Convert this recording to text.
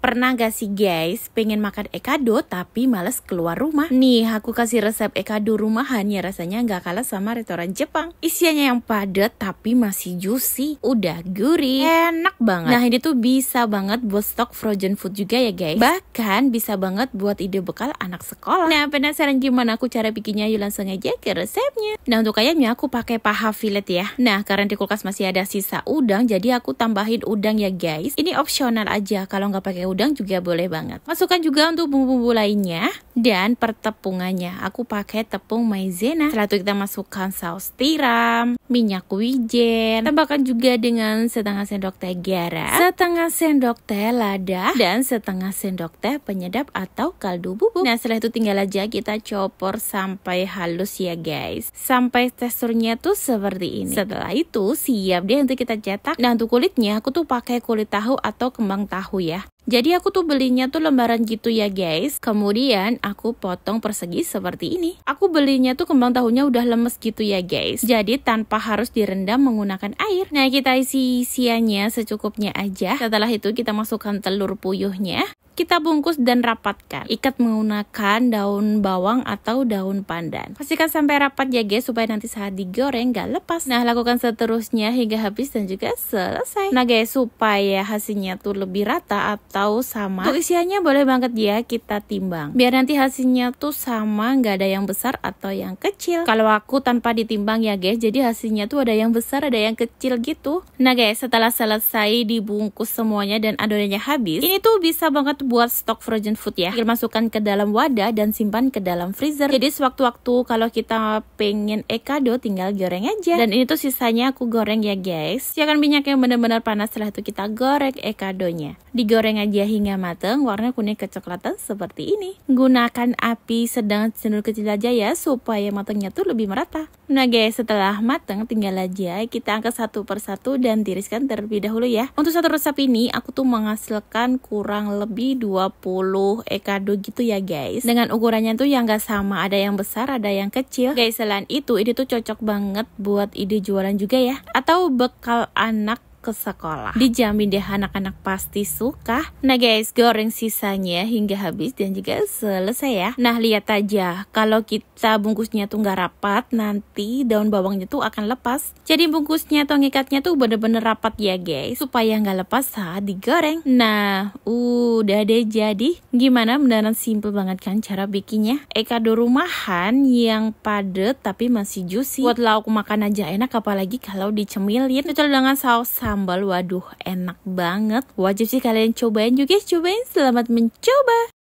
Pernah gak sih guys pengen makan ekado tapi males keluar rumah? Nih aku kasih resep ekado rumahan ya, rasanya gak kalah sama restoran Jepang. Isiannya yang padat tapi masih juicy, udah gurih, enak banget. Nah ini tuh bisa banget buat stok frozen food juga ya guys. Bahkan bisa banget buat ide bekal anak sekolah. Nah penasaran gimana aku cara bikinnya? Yuk langsung aja ke resepnya. Nah untuk ayamnya aku pakai paha fillet ya. Nah karena di kulkas masih ada sisa udang, jadi aku tambahin udang ya guys. Ini opsional aja, kalau nggak pakai udang juga boleh banget. Masukkan juga untuk bumbu-bumbu lainnya dan pertepungannya. Aku pakai tepung maizena. Setelah itu kita masukkan saus tiram, minyak wijen, tambahkan juga dengan setengah sendok teh garam, setengah sendok teh lada, dan setengah sendok teh penyedap atau kaldu bubuk. Nah setelah itu tinggal aja kita copor sampai halus ya guys, sampai teksturnya tuh seperti ini. Setelah itu siap deh untuk kita cetak. Nah untuk kulitnya aku tuh pakai kulit tahu atau kembang tahu ya. Jadi aku tuh belinya tuh lembaran gitu ya guys. Kemudian aku potong persegi seperti ini. Aku belinya tuh kembang tahunya udah lemes gitu ya guys. Jadi tanpa harus direndam menggunakan air. Nah kita isi isiannya secukupnya aja. Setelah itu kita masukkan telur puyuhnya. Kita bungkus dan rapatkan. Ikat menggunakan daun bawang atau daun pandan. Pastikan sampai rapat ya guys, supaya nanti saat digoreng gak lepas. Nah lakukan seterusnya hingga habis dan juga selesai. Nah guys, supaya hasilnya tuh lebih rata atau sama, untuk isiannya boleh banget ya kita timbang, biar nanti hasilnya tuh sama, gak ada yang besar atau yang kecil. Kalau aku tanpa ditimbang ya guys, jadi hasilnya tuh ada yang besar ada yang kecil gitu. Nah guys, setelah selesai dibungkus semuanya dan adonannya habis, ini tuh bisa banget buat stok frozen food ya. Tinggal masukkan ke dalam wadah dan simpan ke dalam freezer. Jadi sewaktu-waktu kalau kita pengen ekado tinggal goreng aja. Dan ini tuh sisanya aku goreng ya guys. Siapkan minyak yang benar-benar panas. Setelah itu kita goreng ekadonya. Digoreng aja hingga mateng, warna kuning kecoklatan seperti ini. Gunakan api sedang cenderung kecil aja ya, supaya matangnya tuh lebih merata. Nah guys, setelah mateng tinggal aja kita angkat satu persatu dan tiriskan terlebih dahulu ya. Untuk satu resep ini aku tuh menghasilkan kurang lebih 20 ekado gitu ya guys. Dengan ukurannya tuh yang gak sama, ada yang besar ada yang kecil. Guys, selain itu ini tuh cocok banget buat ide jualan juga ya, atau bekal anak ke sekolah. Dijamin deh anak-anak pasti suka. Nah guys, goreng sisanya hingga habis dan juga selesai ya. Nah lihat aja, kalau kita bungkusnya tuh nggak rapat, nanti daun bawangnya tuh akan lepas. Jadi bungkusnya atau ngikatnya tuh bener-bener rapat ya guys, supaya nggak lepas saat digoreng. Nah udah deh jadi. Gimana, beneran simple banget kan cara bikinnya? Ekado rumahan yang padat tapi masih juicy. Buat lauk makan aja enak, apalagi kalau dicemilin. Cocok dengan saus sambal, waduh enak banget. Wajib sih kalian cobain juga. Cobain, selamat mencoba.